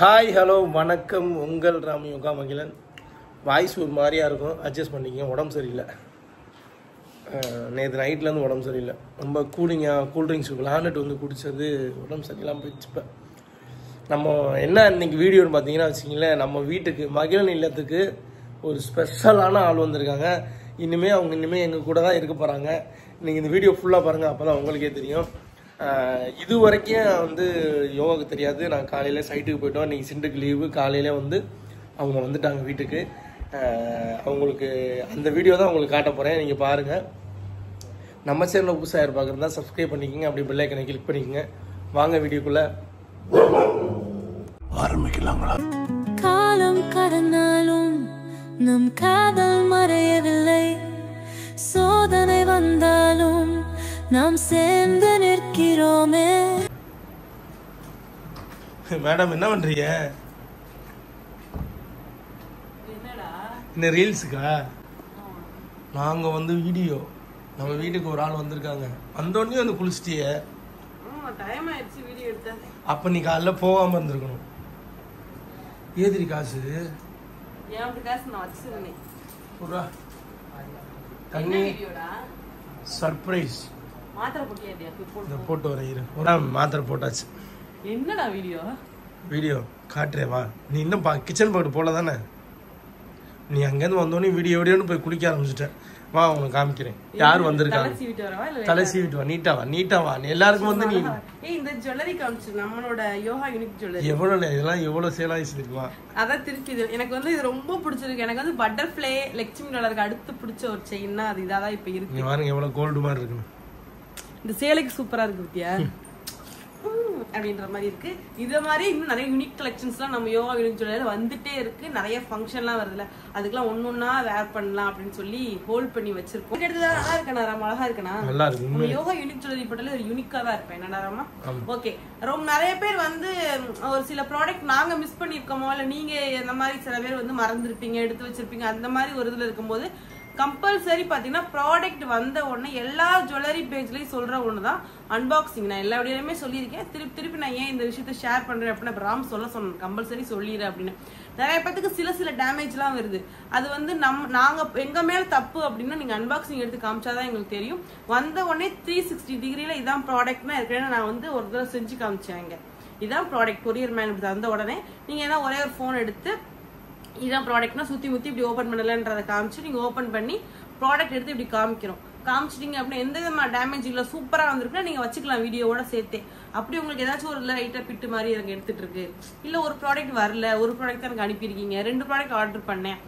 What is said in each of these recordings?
Hi hello வணக்கம். உங்கள் Ram yoga Magizhan. Voice ஒரு மாதிரியாக இருக்கும், அட்ஜஸ்ட் பண்ணிக்கங்க. உடம்பு சரியில்லை, நேற்று நைட்லேருந்து உடம்பு சரியில்லை. ரொம்ப கூல்ட்ரிங்க்ஸ் விளாண்டுட்டு வந்து குடித்தது உடம்பு சரியில்லாமல் போயிடுச்சு. இப்போ நம்ம என்ன இன்றைக்கி வீடியோன்னு பார்த்தீங்கன்னா வச்சிங்களேன், நம்ம வீட்டுக்கு மகிழன் இல்லத்துக்கு ஒரு ஸ்பெஷலான ஆள் வந்திருக்காங்க. அவங்க எங்கள் கூட தான் இருக்க போகிறாங்க. நீங்கள் இந்த வீடியோ ஃபுல்லாக பாருங்கள், அப்போ தான் உங்களுக்கே தெரியும். இது வரைக்கும் வந்து யோகாவுக்கு தெரியாது. நான் காலையில் சைட்டுக்கு போயிட்டோம். இன்றைக்கி சிண்டுக்கு லீவு. காலையில் வந்து அவங்க வந்துட்டாங்க வீட்டுக்கு. அவங்களுக்கு அந்த வீடியோ தான் உங்களுக்கு காட்ட போகிறேன், நீங்கள் பாருங்கள். நம்ம சேனலில் புதுசாக பார்க்குறதா சப்ஸ்கிரைப் பண்ணிக்கோங்க, அப்படி பெல் ஐக்கனை கிளிக் பண்ணிக்கோங்க. வாங்க வீடியோக்குள்ளே ஆரம்பிக்கலாங்களா. காலம் கடந்தாலும் நம் காதல் மறையவில்லை. சோதனை வந்தாலும் நாம் சேர்ந்து நிற்கிறோமே. மேடம் என்ன பண்றீங்க? இந்த ரீல்ஸுக்கா? நாங்க வந்து வீடியோ, நம்ம வீட்டுக்கு ஒரு ஆள் வந்திருக்காங்க. வந்தோடனே வந்து குளிச்சிட்டிய. அப்ப நீ காலைல போகாம இருந்திருக்கணும். ஏதிரி காசு தண்ணி சர்ப்ரைஸ் போட்டு வரேன். மாத்திரை போட்டாச்சு. என்னடா வீடியோ காட்டுறேன் வா. நீ இன்னும் கிச்சன் பக்கத்து போல தானே? நீ அங்கேருந்து வந்தோடனே வீடியோன்னு போய் குளிக்க ஆரம்பிச்சுட்ட. வா உனக்கு காமிக்கிறேன் யார் வந்திருக்காங்க. தலை சீவிட்டு வா, நீட்டா வா. எல்லாருக்கும் வந்து நீ இந்த ஜுவல்லரி காமிச்சு நம்மளோட யோகா யூனிக் ஜுவல்லரி இதெல்லாம் எவ்வளவு சேலாயிச்சு தெரியுமா? அதான் திருப்பி இது எனக்கு வந்து இது ரொம்ப பிடிச்சிருக்கு. எனக்கு வந்து பட்டர்ஃப்ளை லட்சுமி டாலருக்கு அடுத்து பிடிச்ச ஒரு செயின்னா அது இதாதான் இப்ப இருக்கு. நீ பாருங்க எவ்வளவு கோல்டு மாதிரி இருக்குன்னு. இந்த சேலைக்கு சூப்பரா இருக்கு பத்தியா அப்படின்ற மாதிரி இருக்கு. இதே மாதிரி இன்னும் நிறைய யூனிக் கலெக்ஷன்ஸ்லாம் நம்ம யோகா யூனிக் ஜுவல்லரியில வந்துட்டே இருக்கு. நிறைய ஃபங்க்ஷன்லாம் வருதுல, அதுக்கெல்லாம் ஒன்னொன்னா வேர் பண்ணலாம் அப்படின்னு சொல்லி ஹோல்ட் பண்ணி வச்சிருக்கோம். நல்லா இருக்கா ராமா? அழகா இருக்கா? நல்லா இருக்கு. யோகா யூனிக் ஜுவல்லரி போட்டாலே ஒரு யூனிக்கா தான் இருப்பேன். என்னடா ராமா? ஓகே. ரொம்ப நிறைய பேர் வந்து ஒரு சில ப்ராடக்ட் நாங்க மிஸ் பண்ணிருக்கோமோ, இல்ல நீங்க இந்த மாதிரி சில பேர் வந்து மறந்துருப்பீங்க, எடுத்து வச்சிருப்பீங்க. அந்த மாதிரி ஒரு இதுல இருக்கும்போது கம்பல்சரி பாத்தீங்கன்னா ப்ராடக்ட் வந்த உடனே எல்லா ஜுவல்லரி பேஜ்லயும் சொல்ற ஒண்ணுதான் அன்பாக்சிங். நான் எல்லா வீடியோலயுமே சொல்லியிருக்கேன். திருப்பி நான் ஏன் இந்த விஷயத்த ஷேர் பண்றேன் அப்படின்னா, ராம் சொன்னேன் கம்பல்சரி சொல்லிடு அப்படின்னு. நிறைய பேத்துக்கு சில டேமேஜ் எல்லாம் வருது. அது வந்து நாங்க எங்க மேல தப்பு அப்படின்னா நீங்க அன்பாக்சிங் எடுத்து காமிச்சாதான் எங்களுக்கு தெரியும். வந்த உடனே 360 டிகிரில இதான் ப்ராடக்ட்னா இருக்கிறேன். நான் வந்து ஒரு தடவை செஞ்சு காமிச்சேன். இதான் ப்ராடக்ட் கொரியர் மேன் தந்த உடனே நீங்க ஏன்னா ஒரே ஒரு போன் எடுத்து இதான் ப்ராடக்ட்னா சுத்தி முத்தி இப்படி ஓபன் பண்ணலன்றதை காமிச்சு நீங்க ஓபன் பண்ணி ப்ராடக்ட் எடுத்து இப்படி காமிச்சிட்டீங்க அப்படின்னா எந்த விதமான டேமேஜ் இல்ல, சூப்பரா வந்திருக்குன்னா நீங்க வச்சுக்கலாம் வீடியோவோட சேர்த்தே. அப்படி உங்களுக்கு ஏதாச்சும் ஒரு லைட்டா பிட்டு மாதிரி எனக்கு எடுத்துட்டு இருக்கு, இல்ல ஒரு ப்ராடக்ட் வரல, ஒரு ப்ராடக்ட் தான் எனக்கு அனுப்பியிருக்கீங்க, 2 ப்ராடக்ட் ஆர்டர் பண்ணேன்,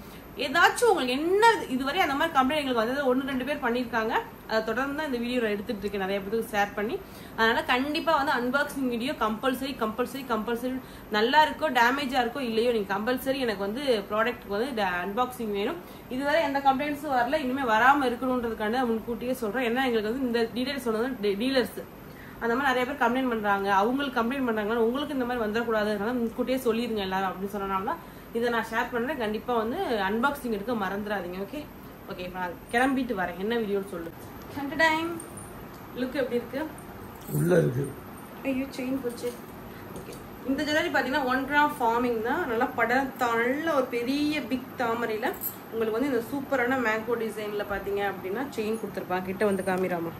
ஏதாச்சும் உங்களுக்கு என்ன இதுவரை அந்த மாதிரி கம்ப்ளைண்ட் எங்களுக்கு வந்தது 1-2 பேர் பண்ணியிருக்காங்க. அதை தொடர்ந்து தான் இந்த வீடியோ எடுத்துட்டு இருக்கேன், நிறைய பேருக்கு ஷேர் பண்ணி. அதனால கண்டிப்பா வந்து அன்பாக்சிங் வீடியோ கம்பல்சரி நல்லா இருக்கோ டேமேஜா இருக்கோ இல்லையோ நீங்க கம்பல்சரி எனக்கு வந்து ப்ராடக்ட் வந்து அன்பாக்சிங் வேணும். இதுவரை எந்த கம்ப்ளைண்ட்ஸும் வரல, இனிமே வராம இருக்கணும்ன்றதுக்காண்டி முன்கூட்டியே சொல்றேன். ஏன்னா எங்களுக்கு வந்து இந்த டீடைல்ஸ் சொன்னது டீலர்ஸ் அந்த மாதிரி நிறைய பேர் கம்ப்ளைண்ட் பண்றாங்க. அவங்களுக்கு கம்ப்ளைண்ட் பண்றாங்கன்னா உங்களுக்கு இந்த மாதிரி வந்துடக்கூடாது, அதனால முன்கூட்டியே சொல்லிருங்க எல்லாரும் அப்படின்னு சொன்னனால இதை நான் ஷேர் பண்றேன். கண்டிப்பா வந்து அன்பாக்சிங் எடுக்க மறந்துடாதீங்க. ஓகே இப்போ நான் கிளம்பிட்டு வரேன். என்ன வீடியோன்னு சொல்லு. லுக் எப்படி இருக்கு? உள்ள இருக்கு. ஐயோ செயின் போச்சு. ஓகே, இந்த ஜுவல்லரி பாத்தீங்கன்னா 1 கிராம் ஃபார்மிங் தான். நல்லா நல்ல ஒரு பெரிய பிக் தாமரையில உங்களுக்கு வந்து இந்த சூப்பரான மேங்கோ டிசைன்ல பாத்தீங்க அப்படின்னா செயின் கொடுத்துருப்பாங்க. கிட்ட வந்து காமிராமா.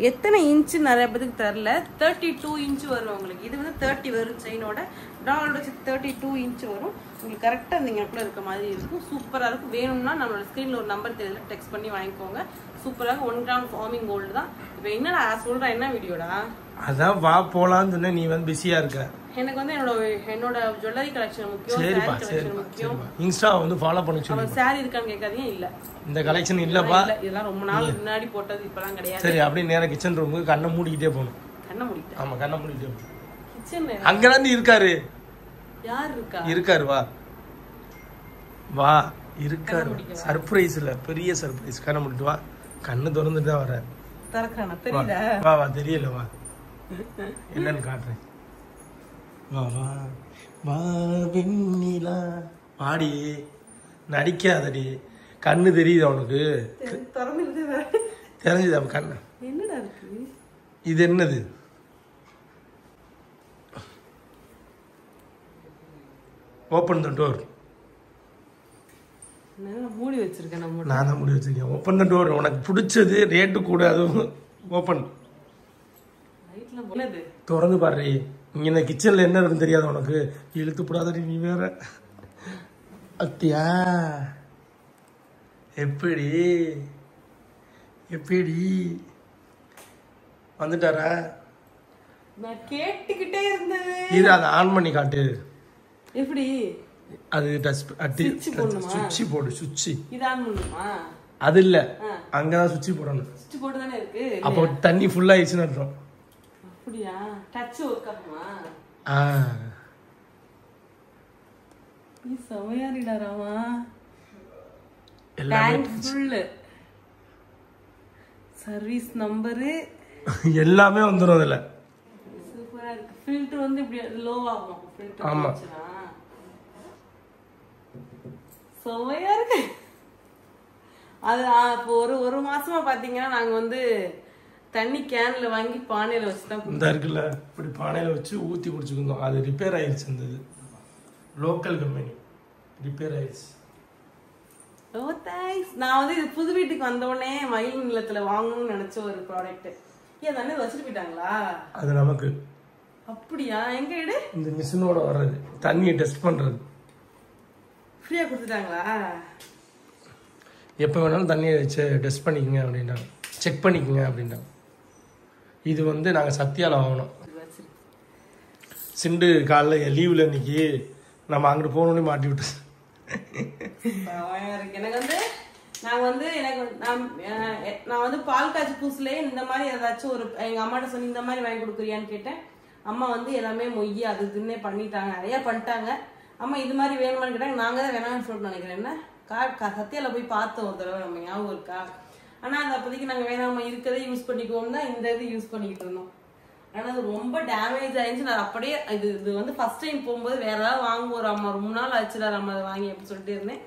எத்தனை இன்ச்சு நிறைய பேருக்கு தெரியல. 32 இன்ச்சு வரும் உங்களுக்கு. இது வந்து 30 வரும் செயினோட. டாலோட 32 இன்ச்சு வரும் உங்களுக்கு. கரெக்டாக இந்த இடத்துல இருக்க மாதிரி இருக்கும். சூப்பராக இருக்கும். வேணும்னா நம்மளோட ஸ்க்ரீனில் ஒரு நம்பர் தெரியல, டெக்ஸ்ட் பண்ணி வாங்கிக்கோங்க. சூப்பராக 1 கிராம் ஃபார்மிங் கோல்டு தான். இப்போ என்ன நான் சொல்கிறேன், என்ன வீடியோடா? அதான் வா போலான்னு சொன்னேன், நீ வந்து பிஸியா இருக்க. எனக்கு வந்து என்னோட ஜுவல்லரி கலெக்ஷன் முக்கியம். சரிப்பா சரி முக்கியம். இன்ஸ்டா வந்து ஃபாலோ பண்ணி சொல்லுங்க. சாரி இருக்கான்னு கேட்காதீங்க. இல்ல இந்த கலெக்ஷன் இல்லப்பா, இதெல்லாம் ரொம்ப நாள் முன்னாடி போட்டது, இப்பலாம் கிடையாது. சரி அப்படியே நேரா கிச்சன் ரூமுக்கு கண்ணை மூடிக்கிட்டே போகணும். கண்ணை மூடிட்டு? ஆமா கண்ணை மூடிக்கிட்டே போகணும். கிச்சன்ல அங்கதான் இருக்காரு. யார் இருக்கா? இருக்காரு, வா இருக்காரு. சர்ப்ரைஸ்ல பெரிய சர்ப்ரைஸ். கண்ணை மூடிட்டு வா. கண்ணு திறந்துட்டு தான் வர. தரக்கானா தெரியல. வா தெரியல, வா என்னன்னு காட்டுறேன். வா வெண்ணிலா. வாடி, நடிக்காதடி. கண்ணு தெரியுது அவனுக்கு? தெரிஞ்சுது அவன் கண்ணு. என்னடா இருக்கு இது? என்னது ஓப்பன் த டோர். மூடி வச்சிருக்கேன். நான் தான் மூடி வச்சிருக்கேன். Open the door. உனக்கு பிடிச்சது ரேட்டு கூட, அதுவும் ஓப்பன். திறந்து பாரு. இங்க இந்த கிச்சன்ல என்ன இருக்குன்னு தெரியாது உனக்கு. இழுத்து போடாதடி நீ வேற. அத்தியா எப்படி எப்படி வந்துட்டாரா? நான் கேட்டுக்கிட்டே இருந்தது. இது அதை ஆன் பண்ணி காட்டு. எப்படி? அது சுவிட்ச் போடு. சுவிட்ச் இது ஆன் பண்ணுமா? அது இல்ல, அங்கதான் சுவிட்ச் போடணும். சுவிட்ச் போட்டு தானே இருக்கு. அப்போ தண்ணி ஃபுல்லா ஆயிடுச்சுன்னு அர்த்தம். அப்படியா? டச் ஒர்க் ஆகுமா? நீ சமையாரிடா Rama. Tank full. Service number எல்லாமே வந்துரும் அதுல. சூப்பரா இருக்கு. ஃபில்டர் வந்து இப்படி லோ ஆகும். ஃபில்டர் ஆமா. சமையா இருக்கு. அது இப்போ ஒரு மாசமா பாத்தீங்கன்னா நாங்க வந்து தண்ணி கேன்ல வாங்கி பானையில வச்சுதான் இந்த இருக்குல்ல, இப்படி பானையில வச்சு ஊத்தி குடிச்சுக்கிட்டோம். அது ரிப்பேர் ஆயிடுச்சு. அந்த இது லோக்கல் கம்பெனி ரிப்பேர் ஆயிடுச்சு. ஓ தேங்க்ஸ். நான் வந்து இது புது வீட்டுக்கு வந்த உடனே மயில் நிலத்துல வாங்கணும்னு நினைச்ச ஒரு ப்ராடக்ட். ஏன் தானே வச்சுட்டு போயிட்டாங்களா? அது நமக்கு. அப்படியா? எங்க இடு? இந்த மிஷினோட வர்றது, தண்ணியை டெஸ்ட் பண்றது. ஃப்ரீயா கொடுத்துட்டாங்களா? எப்போ வேணாலும் தண்ணியை வச்சு டெஸ்ட் பண்ணிக்கங்க அப்படின்ட்டாங்க, செக் பண்ணிக்கங்க அப்படின்ட்டாங்க. இது வந்து நாங்கள் சத்தியால வாங்கினோம். சிண்டு காலைல லீவில் இன்னைக்கு நம்ம அங்கிட்டு போகணுன்னே மாட்டி விட்டு. எனக்கு வந்து நான் வந்து பால் காய்ச்சி பூசுலேயே இந்த மாதிரி ஏதாச்சும் ஒரு எங்க அம்மாட்ட சொல்லி இந்த மாதிரி வாங்கி கொடுக்குறியான்னு கேட்டேன். அம்மா வந்து எல்லாமே மொய்ய அது இதுன்னே பண்ணிட்டாங்க, நிறைய பண்ணிட்டாங்க. அம்மா இது மாதிரி வேணுமான்னு கேட்டாங்க. நாங்க தான் வேணாம்னு சொல்லிட்டு நினைக்கிறேன். என்ன சத்தியால போய் பார்த்தோம் ஒரு தடவை, நம்ம ஞாபகம் இருக்கா? ஆனா அது அப்போதைக்கு நாங்க வேணாம இருக்கதே யூஸ் பண்ணிக்குவோம் தான் இந்த இது யூஸ் பண்ணிக்கிட்டு இருந்தோம். ஆனா அது ரொம்ப டேமேஜ் ஆயிடுச்சு. நான் அப்படியே இது வந்து ஃபர்ஸ்ட் டைம் போகும்போது வேற ஏதாவது வாங்குவோம் அம்மா, ரொம்ப நாள் ஆச்சுடா நம்ம அதை வாங்கி அப்படின்னு சொல்லிட்டு இருந்தேன்.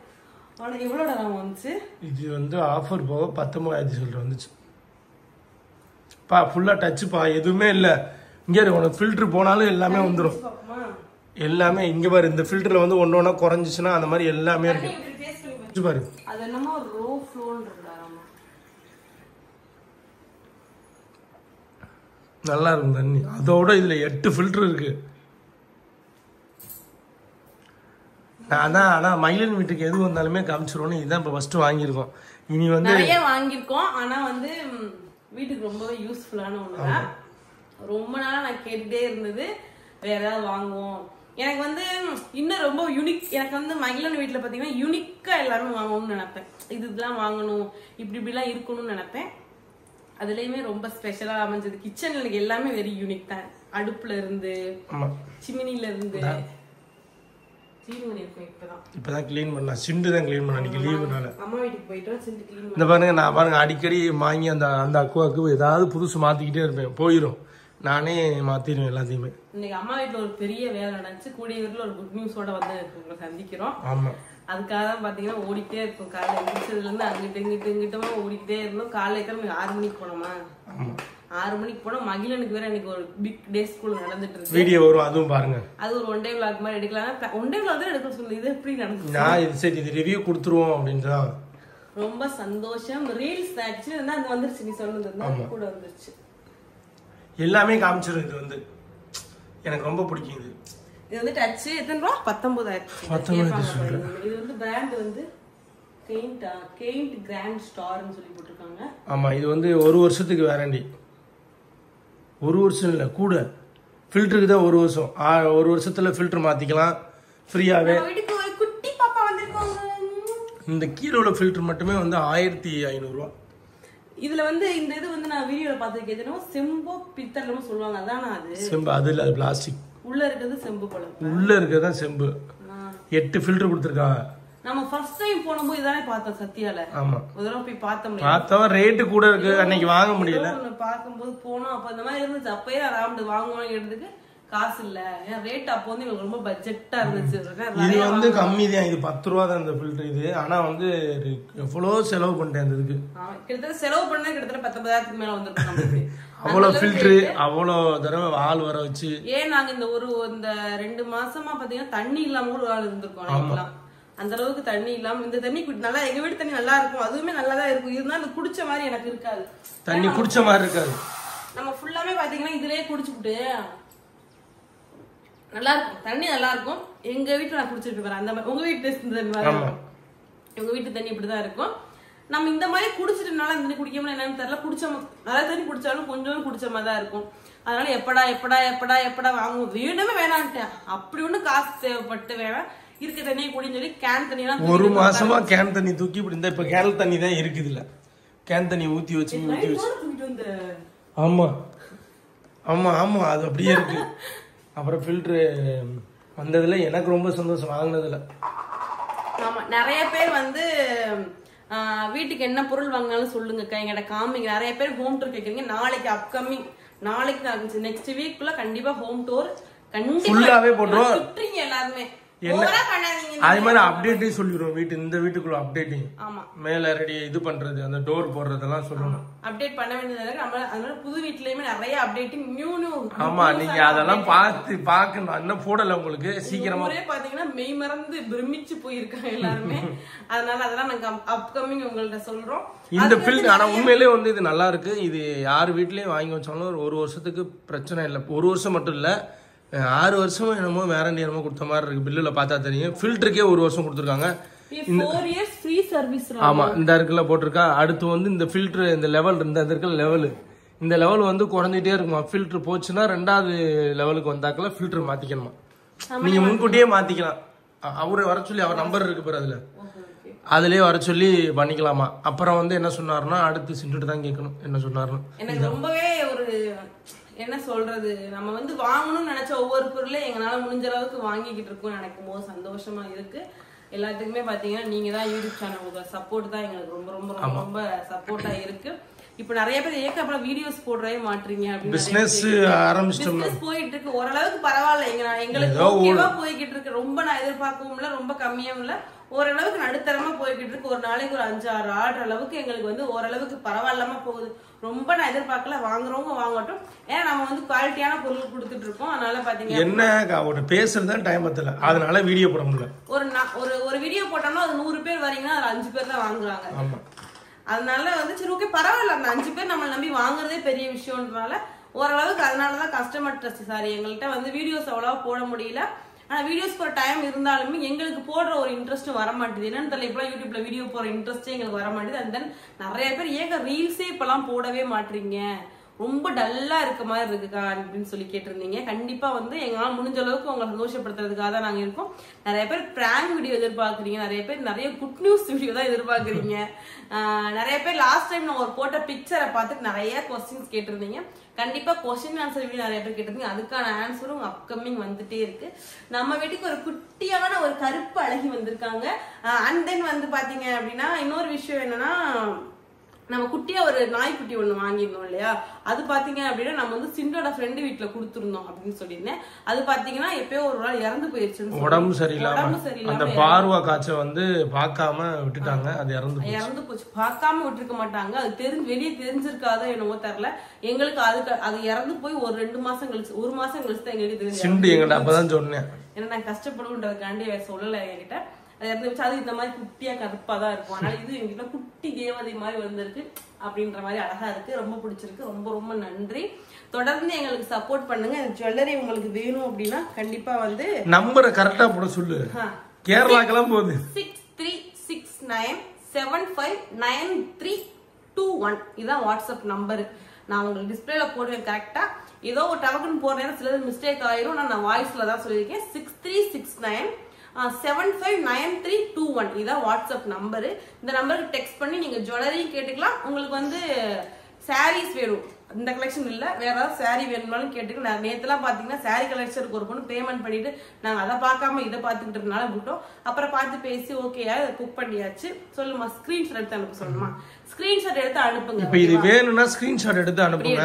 உனக்கு எவ்வளோட நம்ம வந்துச்சு? இது வந்து ஆஃபர் போக 19,000 சொல்லிட்டு வந்துச்சு. ஃபுல்லா டச்சுப்பா, எதுவுமே இல்லை. இங்கே உனக்கு ஃபில்டர் போனாலும் எல்லாமே வந்துடும். எல்லாமே இங்க பாரு, இந்த ஃபில்டர்ல வந்து ஒன்று ஒன்றா குறைஞ்சிச்சுன்னா அந்த மாதிரி எல்லாமே இருக்கு பாரு. அது என்னமோ ரோ ஃப்ளோன்னு இருக்குடா. நல்லா இருக்கும் தண்ணி. அதோட இதுல 8 ஃபில்டர் இருக்கு. ஆனா மயிலன் வீட்டுக்கு எது வந்தாலுமே காமிச்சிருவோம். இதுதான் இப்ப ஃபர்ஸ்ட் வாங்கியிருக்கோம். இனி வந்து நிறைய வாங்கியிருக்கோம். ஆனா வந்து வீட்டுக்கு ரொம்பவே யூஸ்ஃபுல்லான ஒண்ணுதான். ரொம்ப நாளா நான் கேட்டுட்டே இருந்தது வேற ஏதாவது வாங்குவோம். எனக்கு வந்து இன்னும் ரொம்ப யூனிக். எனக்கு வந்து மகிழன் வீட்டுல பாத்தீங்கன்னா யூனிக்கா எல்லாமே வாங்கணும்னு நினைப்பேன். இதெல்லாம் வாங்கணும், இப்படிலாம் இருக்கணும்னு நினைப்பேன். அதுலயுமே ரொம்ப ஸ்பெஷலா அமைஞ்சது கிச்சன்ல. எனக்கு எல்லாமே வெரி யூனிக் தான். அடுப்புல இருந்து, சிமினில இருந்து, இப்பதான் கிளீன் பண்ணா. சிண்டு தான் கிளீன் பண்ணா. இன்னைக்கு லீவுனால அம்மா வீட்டுக்கு போயிட்டோம். சிண்டு கிளீன் இந்த பாருங்க, நான் பாருங்க அடிக்கடி வாங்கி அந்த அக்குவாக்கு ஏதாவது புதுசு மாத்திக்கிட்டே இருப்பேன். போயிடும், நானே மாத்திடுவேன் எல்லாத்தையுமே. இன்னைக்கு அம்மா வீட்டுல ஒரு பெரிய வேலை நடந்துச்சு. கூடிய வீட்டுல ஒரு குட் நியூஸோட வந்து உங்களை சந்திக்கிறோம். ஆமா, அதுக்காக தான் பாத்தீங்கன்னா ஓடிக்கிட்டே இருக்கும். காலையில எந்திரிச்சதுல இருந்து அங்கிட்ட இங்கிட்டமா ஓடிக்கிட்டே இருந்தோம். காலையில கிளம்பி 6 மணிக்கு போனோமா? 6 மணிக்கு போனா மகிழனுக்கு வேற எனக்கு ஒரு பிக் டே ஸ்கூல் நடந்துட்டு இருக்கு. வீடியோ வரும், அதுவும் பாருங்க. அது ஒரு ஒன் டே vlog மாதிரி எடுக்கலாம். ஒன் டே vlog தான் எடுக்க சொல்லுது. இது எப்படி நடந்துச்சு? நான் இது சரி இது ரிவ்யூ கொடுத்துருவோம் அப்படின்றா ரொம்ப சந்தோஷம். ரீல்ஸ் ஆக்சுவலி வந்து அது வந்துருச்சு. நீ சொன்னது கூட வந்துருச்சு. எல்லாமே காமிச்சிரும். இது வந்து எனக்கு ரொம்ப பிடிக்கும். இது வந்து டச் எத்தனை ரூபா? 19,000. இது வந்து பிராண்ட் வந்து கெயின்ட் கிராண்ட் ஸ்டார்னு சொல்லி போட்டிருக்காங்க. ஆமா, இது வந்து 1 வருஷத்துக்கு வாரண்டி. 1 வருஷம் இல்ல, கூட ஃபில்டருக்கு தான் 1 வருஷம். 1 வருஷத்துல ஃபில்டர் மாத்திக்கலாம் ஃப்ரீயாவே. வீட்டுக்கு ஒரு குட்டி பாப்பா வந்திருக்காங்க. இந்த கீழே உள்ள ஃபில்டர் மட்டுமே வந்து 1500 ரூபாய். இதுல வந்து இந்த இது வந்து நான் வீடியோல பாத்துருக்கேன். எதுனா செம்போ பித்தளமோ சொல்லுவாங்க. அதானா அது? செம்பு. அது இல்ல, அது பிளாஸ்டிக். உள்ள இருக்கிறது செம்பு போல. உள்ள இருக்கிறது தான் செம்பு. 8 ஃபில்டர் கொடுத்திருக்காங்க. நம்ம ஃபர்ஸ்ட் டைம் போனபோது இதானே பார்த்தோம் சத்தியால. ஆமா, ஒரு தடவை போய் பார்த்தோம். பார்த்தா ரேட் கூட இருக்கு, அன்னைக்கு வாங்க முடியல. பாக்கும்போது போனோம். அப்ப இந்த மாதிரி இருந்துச்சு. அப்பயே அராவுண்ட் வாங்குவோம் எடுத்துக்கு காசு இல்ல, ரேட் அப்போ வந்து எங்களுக்கு ரொம்ப பட்ஜெட்டா இருந்துச்சு. இது வந்து கம்மி தான், இது 10 ரூபா தான் இந்த ஃபில்டர் இது. ஆனா வந்து எவ்வளவு செலவு பண்ணிட்டேன் அந்த இதுக்கு. கிட்டத்தட்ட செலவு பண்ண கிட்டத்தட்ட 19,000க்கு மேல வந்துருக்கு. அவ்வளவு ஃபில்டர், அவ்வளவு தடவை ஆள் வர வச்சு. ஏன் நாங்க இந்த 2 மாசமா பாத்தீங்கன்னா தண்ணி இல்லாம கூட ஆள் இருந்திருக்கோம். அந்த அளவுக்கு தண்ணி இல்லாம, இந்த தண்ணி நல்லா, எங்க வீட்டு தண்ணி நல்லா இருக்கும், அதுவுமே நல்லா தான் இருக்கும். இருந்தாலும் குடிச்ச மாதிரி எனக்கு இருக்காது, தண்ணி குடிச்ச மாதிரி இருக்காது. நம்ம ஃபுல்லாமே பாத்தீங்கன்னா இதுலயே குடிச்சுட்டு நல்லா இருக்கும், தண்ணி நல்லா இருக்கும். எங்க வீட்டுல நான் குடிச்சிருப்பேன் அந்த மாதிரி. உங்க வீட்டு தண்ணி மாதிரி இருக்கும், எங்க வீட்டு தண்ணி இப்படிதான் இருக்கும். நம்ம இந்த மாதிரி குடிச்சிட்டனால இந்த தண்ணி குடிக்காம என்னன்னு தெரியல, குடிச்ச நல்ல தண்ணி குடிச்சாலும் கொஞ்சம் குடிச்ச மாதிரி தான் இருக்கும். அதனால எப்படா வாங்குவோம், வேணுமே வேணான்ட்டேன். அப்படி ஒண்ணு காசு தேவைப்பட்டு வேணாம், இருக்க தண்ணியை குடின்னு சொல்லி கேன் தண்ணி எல்லாம் 1 மாசமா கேன் தண்ணி தூக்கி இப்படி இந்த இப்ப கேன் தண்ணி தான் இருக்குது. இல்ல கேன் தண்ணி ஊத்தி வச்சு. ஆமா ஆமா ஆமா, அது அப்படியே இருக்கு. அப்புறம் ஃபில்டர் வந்ததுல எனக்கு ரொம்ப சந்தோஷம் வாங்கினதுல. ஆமா, நிறைய பேர் வந்து வீட்டுக்கு என்ன பொருள் வாங்கினாலும் சொல்லுங்க, எங்கிட்ட காமிங்க. நிறைய பேர் ஹோம் டூர் கேக்குறீங்க. நாளைக்கு அப்கமிங், நாளைக்கு நெக்ஸ்ட் வீக்குள்ள கண்டிப்பா ஹோம் டூர் ஃபுல்லாவே போட்டுருவோம். எல்லாருமே அது மாதிரி அப்டேட்டையும் சொல்லிடுவோம். இந்த வீட்டுக்குள்ள அப்டேட்டிங், மேல ரெடி இது பண்றது, அந்த டோர் போடுறதெல்லாம் சொல்லணும். அப்டேட் பண்ண வேண்டியது அதனால புது வீட்லயுமே நிறைய அப்டேட்டிங் நியூ. ஆமா, நீங்க அதெல்லாம் பார்த்து பார்க்கணும். இன்னும் போடல உங்களுக்கு சீக்கிரமா. பாத்தீங்கன்னா மெய் மறந்து பிரமிச்சு போயிருக்காங்க எல்லாருமே. அதனால அதெல்லாம் நாங்க அப்கமிங் உங்கள்ட்ட சொல்றோம். இந்த ஃபில்டர் ஆனா உண்மையிலேயே வந்து இது நல்லா இருக்கு. இது யார் வீட்லயும் வாங்கி வச்சாலும் 1 வருஷத்துக்கு பிரச்சனை இல்லை. 1 வருஷம் மட்டும் இல்ல, 6 வருஷமும் என்னமோ வேரண்டி என்னமோ கொடுத்த மாதிரி இருக்கு. பில்லுல பார்த்தா தெரியும். ஃபில்டருக்கே 1 வருஷம் கொடுத்துருக்காங்க. 4 years free service. ஆமா, இந்த இருக்குல போட்டிருக்கா. அடுத்து வந்து இந்த ஃபில்டர், இந்த லெவல், இந்த இருக்குல லெவல், இந்த லெவல் வந்து குறைஞ்சிட்டே இருக்குமா. ஃபில்டர் போச்சுன்னா 2வது லெவலுக்கு வந்தாக்கல ஃபில்டர் மாத்திக்கணுமா. நீங்க முன்கூட்டியே மாத்திக்கலாம். அவரை வர சொல்லி, அவர் நம்பர் இருக்கு பாரு, அதுலயே வர சொல்லி பண்ணிக்கலாமா. அப்புறம் வந்து என்ன சொன்னாருன்னா அடுத்து சிண்டுட்டு தான் கேட்கணும் என்ன சொன்னாருன்னு. எனக்கு ரொம்பவே ஒரு என்ன சொல்றது, நம்ம வந்து வாங்கணும்னு நினைச்ச ஒவ்வொரு பொருளையும் எங்களால முடிஞ்ச அளவுக்கு வாங்கிக்கிட்டு இருக்கோம். நினைக்கும் போது சந்தோஷமா இருக்கு. எல்லாத்துக்குமே பாத்தீங்கன்னா நீங்க தான் யூடியூப் சேனல் சப்போர்ட் தான் எங்களுக்கு ரொம்ப ரொம்ப ரொம்ப ரொம்ப சப்போர்ட்டா இருக்கு. இப்ப நிறைய பேர் அப்புறம் வீடியோஸ் போடவே மாட்டீங்க அப்படின்னு பிசினஸ் ஆரம்பிச்சிட்டோம். போயிட்டு இருக்கு, ஓரளவுக்கு பரவாயில்ல. எங்களுக்கு ஓகேவா போய்கிட்டு இருக்கு. ரொம்ப நான் எதிர்பார்க்கவும் இல்ல, ரொம்ப கம்மியாவும் இல்ல, ஓரளவுக்கு நடுத்தரமா போய்கிட்டு இருக்கு. ஒரு நாளைக்கு ஒரு 5-6 ஆர்டர் அளவுக்கு எங்களுக்கு வந்து ஓரளவுக்கு பரவாயில்லாம போகுது. ரொம்ப நான் எதிர்பார்க்கல, வாங்குறவங்க வாங்கட்டும். ஏன்னா நம்ம வந்து குவாலிட்டியான பொருள் கொடுத்துட்டு இருக்கோம். அதனால பாத்தீங்கன்னா என்ன பேசுறதுதான் டைம் பத்தல, அதனால வீடியோ போட முடியல. ஒரு வீடியோ போட்டோம்னா அது 100 பேர் வரீங்கன்னா அதுல 5 பேர் தான் வாங்குறாங்க. அதனால வந்து சரி ஓகே பரவாயில்ல, அந்த 5 பேர் நம்மளை நம்பி வாங்குறதே பெரிய விஷயம்ன்றனால ஓரளவுக்கு அதனாலதான் கஸ்டமர் ட்ரஸ்ட் சாரி எங்கள்கிட்ட வந்து வீடியோஸ் அவ்வளவா போட முடியல. ஆனா வீடியோஸ்க்கு ஒரு டைம் இருந்தாலுமே எங்களுக்கு போடுற ஒரு இன்ட்ரெஸ்ட்டும் வர மாட்டேது. என்னன்னு தெரியல, இப்பெல்லாம் யூடியூப்ல வீடியோ போற இன்ட்ரெஸ்டே எங்களுக்கு வர மாட்டேது. அண்ட் தென் நிறைய பேர் ரீல்ஸே இப்பெல்லாம் போடவே மாட்டீங்க, ரொம்ப டல்லா இருக்க மாதிரி இருக்குக்கா அப்படின்னு சொல்லி கேட்டிருந்தீங்க. கண்டிப்பா வந்து எங்களால முடிஞ்ச அளவுக்கு உங்களை சந்தோஷப்படுத்துறதுக்காக தான் நாங்க இருக்கோம். நிறைய பேர் பிராங்க் வீடியோ எதிர்பார்க்குறீங்க, நிறைய பேர் நிறைய குட் நியூஸ் வீடியோ தான் எதிர்பார்க்குறீங்க. நிறைய பேர் லாஸ்ட் டைம் நான் ஒரு போட்ட பிக்சரை பார்த்துட்டு நிறைய கொஸ்டின்ஸ் கேட்டிருந்தீங்க. கண்டிப்பா கொஸ்டின் ஆன்சர் வீடியோ நிறைய பேர் கேட்டிருந்தீங்க. அதுக்கான ஆன்சரும் அப்கமிங் வந்துட்டே இருக்கு. நம்ம வீட்டுக்கு ஒரு குட்டியான ஒரு கருப்பு அழகி வந்திருக்காங்க. அண்ட் தென் வந்து பாத்தீங்க அப்படின்னா இன்னொரு விஷயம் என்னன்னா, நம்ம குட்டியா ஒரு நாய்க்குட்டி ஒண்ணு வாங்கிருந்தோம் இல்லையா, அது பாத்தீங்க அப்படின்னா நம்ம வந்து சிண்டோட ஃப்ரெண்டு வீட்டுல கொடுத்துருந்தோம் அப்படின்னு சொல்லியிருந்தேன். அது பாத்தீங்கன்னா எப்பயோ ஒரு நாள் இறந்து போயிருச்சு, உடம்பு சரியில்லாம. அந்த பார்வை காய்ச்சல் வந்து பார்க்காம விட்டுட்டாங்க, அது இறந்து போச்சு. பார்க்காம விட்டுருக்க மாட்டாங்க, அது வெளியே தெரிஞ்சிருக்காதோ என்னவோ தெரியல. எங்களுக்கு அது இறந்து போய் ஒரு 2 மாசம் கழிச்சு, 1 மாசம் கழிச்சு தான் எங்களுக்கு தெரிஞ்சு. அப்பதான் சொன்னேன், ஏன்னா நான் கஷ்டப்படுன்றதுக்காண்டி சொல்லல என்கிட்ட. அது இந்த மாதிரி குட்டியா கருப்பா தான் இருக்கும். அதனால இது எங்கிட்ட குட்டி தேவதை மாதிரி வந்திருக்கு அப்படின்ற மாதிரி அழகா இருக்கு, ரொம்ப பிடிச்சிருக்கு. ரொம்ப ரொம்ப நன்றி. தொடர்ந்து எங்களுக்கு சப்போர்ட் பண்ணுங்க. ஜுவல்லரி உங்களுக்கு வேணும் அப்படின்னா கண்டிப்பா வந்து நம்பரை கரெக்டா போட சொல்லு. கேரளாக்கெல்லாம் போகுது 6369759321 இதான் வாட்ஸ்அப் நம்பரு. நான் உங்களுக்கு டிஸ்பிளேல போடுவேன் கரெக்டா. ஏதோ ஒரு டவக்குன்னு போடுறேன், சிலது மிஸ்டேக் ஆயிரும். நான் வாய்ஸ்ல தான் சொல்லியிருக்கேன். 6369759321 இதான் வாட்ஸ்அப் நம்பரு. இந்த நம்பருக்கு டெக்ஸ்ட் பண்ணி நீங்க ஜுவல்லரியும் கேட்டுக்கலாம். உங்களுக்கு வந்து சாரீஸ் வேணும், இந்த கலெக்ஷன் இல்ல வேற ஏதாவது சாரீ வேணும்னாலும் கேட்டுக்கலாம். நேற்றுலாம் பாத்தீங்கன்னா சாரீ கலெக்ஷனுக்கு ஒரு பொண்ணு பேமெண்ட் பண்ணிட்டு நாங்க அதை பார்க்காம இதை பாத்துக்கிட்டதுனால விட்டோம். அப்புறம் பார்த்து பேசி ஓகேயா குக் பண்ணியாச்சு. சொல்லுமா, ஸ்கிரீன்ஷாட் எடுத்து அனுப்ப சொல்லுமா? ஸ்கிரீன்ஷாட் எடுத்து அனுப்புங்க. இப்ப இது வேணும்னா ஸ்கிரீன்ஷாட் எடுத்து அனுப்புங்க.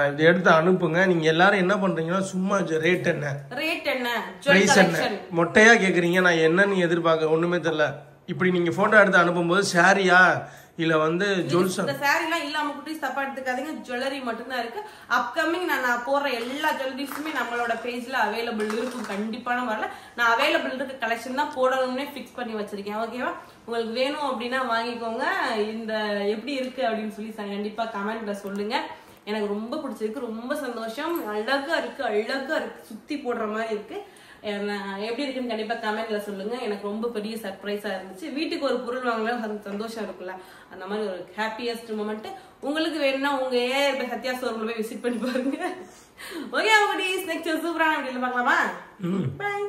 இதை எடுத்து அனுப்புங்க. நீங்க எல்லாரும் என்ன பண்றீங்கன்னா சும்மா ரேட் என்ன பிரைஸ் என்ன மொட்டையா கேக்குறீங்க. நான் என்னன்னு எதிர்பார்க்க ஒண்ணுமே தெரியல. இப்படி நீங்க போட்டோ எடுத்து அனுப்பும்போது சாரியா இல்ல வந்து ஜுவல்ஸ் இந்த சாரிலாம் இல்லாம குட்டீஸ் தப்பா எடுத்துக்காதீங்க. ஜுவல்லரி மட்டும்தான் இருக்கு. அப்கமிங் நான் போடுற எல்லா ஜுவல்லரிஸுமே நம்மளோட பேஜ்ல அவைலபிள் இருக்கும். கண்டிப்பான வரல. நான் அவைலபிள் இருக்க கலெக்ஷன் தான் போடணும்னே ஃபிக்ஸ் பண்ணி வச்சிருக்கேன். ஓகேவா? உங்களுக்கு வேணும் அப்படின்னா வாங்கிக்கோங்க. இந்த எப்படி இருக்கு அப்படின்னு சொல்லி கண்டிப்பா கமெண்ட்ல சொல்லுங்க. எனக்கு ரொம்ப பிடிச்சிருக்கு. ரொம்ப சந்தோஷம். அழகா இருக்கு. சுத்தி போடுற மாதிரி இருக்கு. எப்படி இருக்குன்னு கண்டிப்பா கமெண்ட்ல சொல்லுங்க. எனக்கு ரொம்ப பெரிய சர்ப்ரைஸா இருந்துச்சு. வீட்டுக்கு ஒரு பொருள் வாங்கலாம் சந்தோஷம் இருக்குல்ல, அந்த மாதிரி ஒரு ஹாப்பியஸ்ட் மொமெண்ட். உங்களுக்கு வேணும்னா உங்க ஏஆர் சத்யா ஸ்டோர்ல போய் விசிட் பண்ணி பாருங்க. ஓகே, நெக்ஸ்ட் சூப்பரான வீடியோல பார்க்கலாமா? பை.